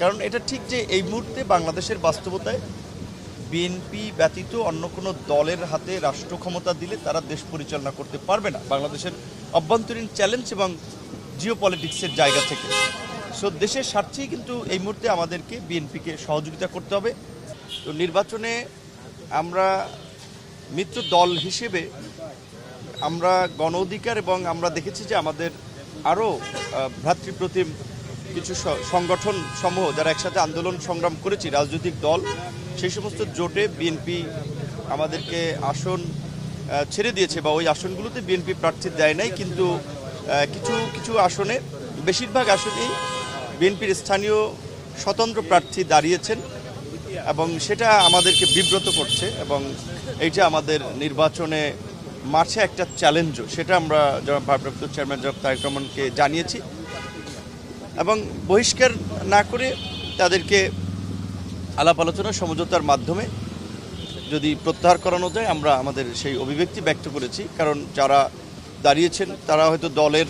কারণ এটা ঠিক যে এই মুহূর্তে বাংলাদেশের বাস্তবতায় বিএনপি ব্যতীত অন্য কোনো দলের হাতে রাষ্ট্র ক্ষমতা দিলে তারা দেশ পরিচালনা করতে পারবে না বাংলাদেশের অভ্যন্তরীণ চ্যালেঞ্জ এবং জিও পলিটিক্সের জায়গা থেকে। সো দেশের স্বার্থেই কিন্তু এই মুহূর্তে আমাদেরকে বিএনপিকে সহযোগিতা করতে হবে। তো নির্বাচনে আমরা মিত্র দল হিসেবে আমরা গণ অধিকার এবং আমরা দেখেছি যে আমাদের আরও ভ্রাতৃপ্রতিম কিছু সংগঠন সমূহ যারা একসাথে আন্দোলন সংগ্রাম করেছি রাজনৈতিক দল, সেই সমস্ত জোটে বিএনপি আমাদেরকে আসন ছেড়ে দিয়েছে বা ওই আসনগুলোতে বিএনপি প্রার্থী দেয় নাই, কিন্তু কিছু কিছু আসনে বেশিরভাগ আসনেই বিএনপির স্থানীয় স্বতন্ত্র প্রার্থী দাঁড়িয়েছেন এবং সেটা আমাদেরকে বিব্রত করছে এবং এইটা আমাদের নির্বাচনে মাঠে একটা চ্যালেঞ্জও, সেটা আমরা ভারপ্রাপ্ত চেয়ারম্যান জনাব তারেক রহমানকে জানিয়েছি এবং বহিষ্কার না করে তাদেরকে আলাপ আলোচনা সমঝোতার মাধ্যমে যদি প্রত্যাহার করানো যায় আমরা আমাদের সেই অভিব্যক্তি ব্যক্ত করেছি। কারণ যারা দাঁড়িয়েছেন তারা হয়তো দলের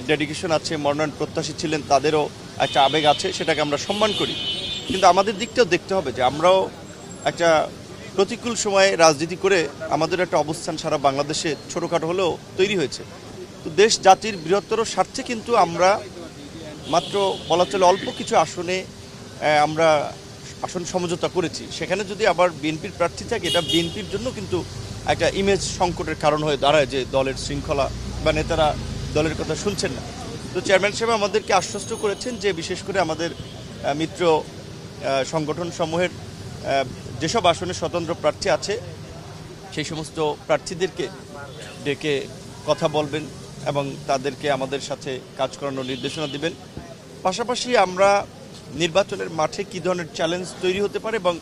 ডেডিকেশন আছে, মনোনয়ন প্রত্যাশী ছিলেন, তাদেরও একটা আবেগ আছে, সেটাকে আমরা সম্মান করি, কিন্তু আমাদের দিকটাও দেখতে হবে যে আমরাও একটা প্রতিকূল সময়ে রাজনীতি করে আমাদের একটা অবস্থান সারা বাংলাদেশে ছোটোখাটো হলেও তৈরি হয়েছে। তো দেশ জাতির বৃহত্তর স্বার্থে কিন্তু আমরা মাত্র বলা চলে অল্প কিছু আসনে আমরা আসন সমঝোতা করেছি, সেখানে যদি আবার বিএনপির প্রার্থী থাকে এটা বিএনপির জন্য কিন্তু একটা ইমেজ সংকটের কারণ হয়ে দাঁড়ায় যে দলের শৃঙ্খলা বা নেতারা দলের কথা শুনছেন না। তো চেয়ারম্যান সাহেব আমাদেরকে আশ্বস্ত করেছেন যে বিশেষ করে আমাদের মিত্র সংগঠন সমূহের যেসব আসনে স্বতন্ত্র প্রার্থী আছে সেই সমস্ত প্রার্থীদেরকে ডেকে কথা বলবেন এবং তাদেরকে আমাদের সাথে কাজ করানোর নির্দেশনা দিবেন। পাশাপাশি আমরা নির্বাচনের মাঠে কী ধরনের চ্যালেঞ্জ তৈরি হতে পারে এবং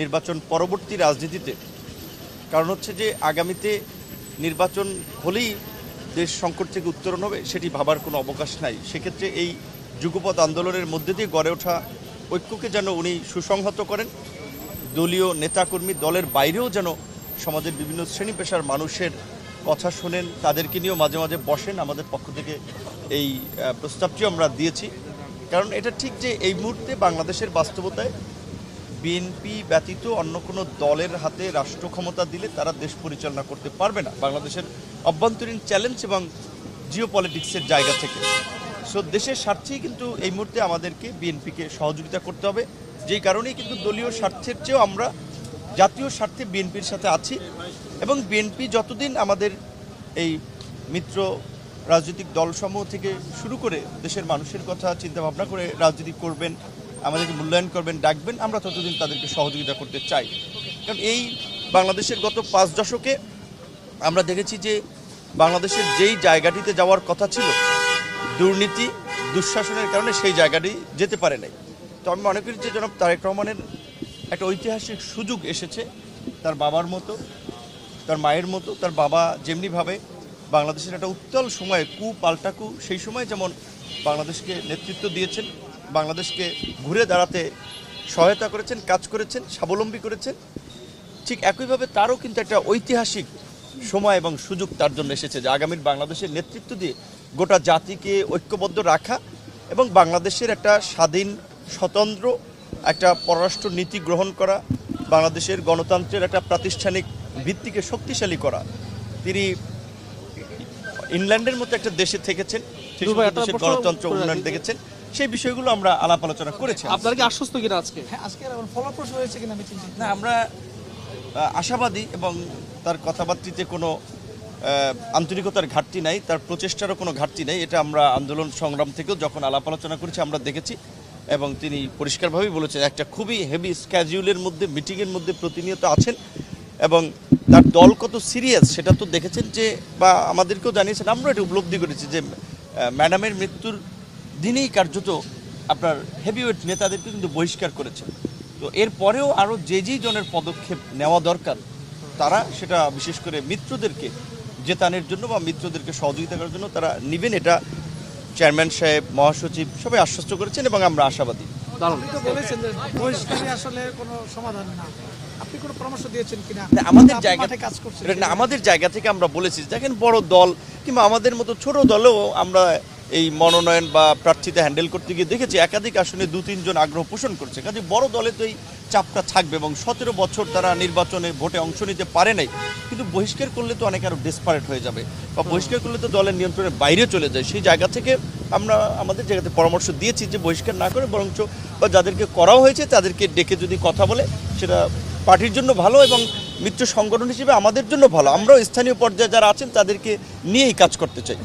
নির্বাচন পরবর্তী রাজনীতিতে, কারণ হচ্ছে যে আগামীতে নির্বাচন হলেই দেশ সংকট থেকে উত্তরণ হবে সেটি ভাবার কোনো অবকাশ নাই। সেক্ষেত্রে এই যুগপৎ আন্দোলনের মধ্যে দিয়ে গড়ে ওঠা ঐক্যকে যেন উনি সুসংহত করেন, দলীয় নেতাকর্মী দলের বাইরেও যেন সমাজের বিভিন্ন শ্রেণী পেশার মানুষের কথা শোনেন, তাদেরকে নিয়েও মাঝে মাঝে বসেন। আমাদের পক্ষ থেকে এই প্রস্তাবটিও আমরা দিয়েছি। কারণ এটা ঠিক যে এই মুহূর্তে বাংলাদেশের বাস্তবতায় বিএনপি ব্যতীত অন্য কোনো দলের হাতে রাষ্ট্র ক্ষমতা দিলে তারা দেশ পরিচালনা করতে পারবে না বাংলাদেশের অভ্যন্তরীণ চ্যালেঞ্জ এবং জিও পলিটিক্সের জায়গা থেকে। সো দেশের স্বার্থেই কিন্তু এই মুহূর্তে আমাদেরকে বিএনপিকে সহযোগিতা করতে হবে, যেই কারণেই কিন্তু দলীয় স্বার্থের চেয়েও আমরা জাতীয় স্বার্থে বিএনপির সাথে আছি এবং বিএনপি যতদিন আমাদের এই মিত্র রাজনৈতিক দলসমূহ থেকে শুরু করে দেশের মানুষের কথা চিন্তা ভাবনা করে রাজনীতি করবেন, আমাদেরকে মূল্যায়ন করবেন, ডাকবেন, আমরা ততদিন তাদেরকে সহযোগিতা করতে চাই। কারণ এই বাংলাদেশের গত 5 দশকে আমরা দেখেছি যে বাংলাদেশের যেই জায়গাটিতে যাওয়ার কথা ছিল দুর্নীতি দুঃশাসনের কারণে সেই জায়গাটি যেতে পারে নাই। তো আমি মনে করি যে জনাব তারেক রহমানের একটা ঐতিহাসিক সুযোগ এসেছে, তার বাবার মতো, তার মায়ের মতো, তার বাবা যেমনিভাবে বাংলাদেশের একটা উত্তাল সময়ে পাল্টা কু সেই সময় যেমন বাংলাদেশকে নেতৃত্ব দিয়েছেন, বাংলাদেশকে ঘুরে দাঁড়াতে সহায়তা করেছেন, কাজ করেছেন, স্বাবলম্বী করেছেন, ঠিক একইভাবে তারও কিন্তু একটা ঐতিহাসিক সময় এবং সুযোগ তার জন্য এসেছে যে আগামীর বাংলাদেশের নেতৃত্ব দিয়ে গোটা জাতিকে ঐক্যবদ্ধ রাখা এবং বাংলাদেশের একটা স্বাধীন স্বতন্ত্র একটা পররাষ্ট্র নীতি গ্রহণ করা, বাংলাদেশের গণতন্ত্রের একটা প্রাতিষ্ঠানিক ভিত্তিকে শক্তিশালী করা। তিনি ইংল্যান্ডের মতো একটা দেশে থেকেছেন, সেই দেশের গণতন্ত্র উন্নয়ন দেখেছেন, সেই বিষয়গুলো আমরা আলাপ আলোচনা করেছি। আপনারা কি আশ্বস্ত কিনা আজকে? হ্যাঁ, আজকে ফলপ্রসূ হয়েছে কিনা আমি চিন্তা না, আমরা আশাবাদী এবং তার কথাবার্তিতে কোনো আন্তরিকতার ঘাটতি নাই, তার প্রচেষ্টারও কোনো ঘাটতি নেই। এটা আমরা আন্দোলন সংগ্রাম থেকেও যখন আলাপ আলোচনা করেছি আমরা দেখেছি এবং তিনি পরিষ্কারভাবেই বলেছেন একটা খুবই হেভি স্ক্যাজুলের মধ্যে মিটিংয়ের মধ্যে প্রতিনিয়ত আছেন এবং তার দল কত সিরিয়াস সেটা তো দেখেছেন যে, বা আমাদেরকেও জানিয়েছেন, আমরা এটা উপলব্ধি করেছি যে ম্যাডামের মৃত্যুর দিনেই কার্যত আপনার হেভিওয়েট নেতাদেরকে কিন্তু বহিষ্কার করেছেন। তো এরপরেও আরও যেই জনের পদক্ষেপ নেওয়া দরকার তারা সেটা বিশেষ করে মিত্রদেরকে জেতানোর জন্য বা মিত্রদেরকে সহযোগিতা করার জন্য তারা নেবেন, এটা চেয়ারম্যান সাহেব, মহাসচিব সবাই আশ্বস্ত করেছেন এবং আমরা আশাবাদী। আপনি তো বলেছেন যে বহিষ্কারই আসলে কোনো সমাধান না, আপনি কোনো পরামর্শ দিয়েছেন কিনা? আমাদের জায়গা কাজ করছে আমাদের জায়গা থেকে আমরা বলেছি দেখেন বড় দল কিংবা আমাদের মতো ছোট দলেও আমরা এই মনোনয়ন বা প্রার্থীতা হ্যান্ডেল করতে গিয়ে দেখেছি একাধিক আসনে 2-3 জন আগ্রহ পোষণ করছে। কাজে বড় দলে তো এই চাপটা থাকবে এবং 17 বছর তারা নির্বাচনে ভোটে অংশ নিতে পারে নাই, কিন্তু বহিষ্কার করলে তো অনেক আরও ডেসপারেট হয়ে যাবে বা বহিষ্কার করলে তো দলের নিয়ন্ত্রণের বাইরে চলে যায়। সেই জায়গা থেকে আমরা আমাদের জায়গাতে পরামর্শ দিয়েছি যে বহিষ্কার না করে বরঞ্চ বা যাদেরকে করাও হয়েছে তাদেরকে ডেকে যদি কথা বলে সেটা পার্টির জন্য ভালো এবং মিত্র সংগঠন হিসেবে আমাদের জন্য ভালো। আমরাও স্থানীয় পর্যায়ে যারা আছেন তাদেরকে নিয়েই কাজ করতে চাই।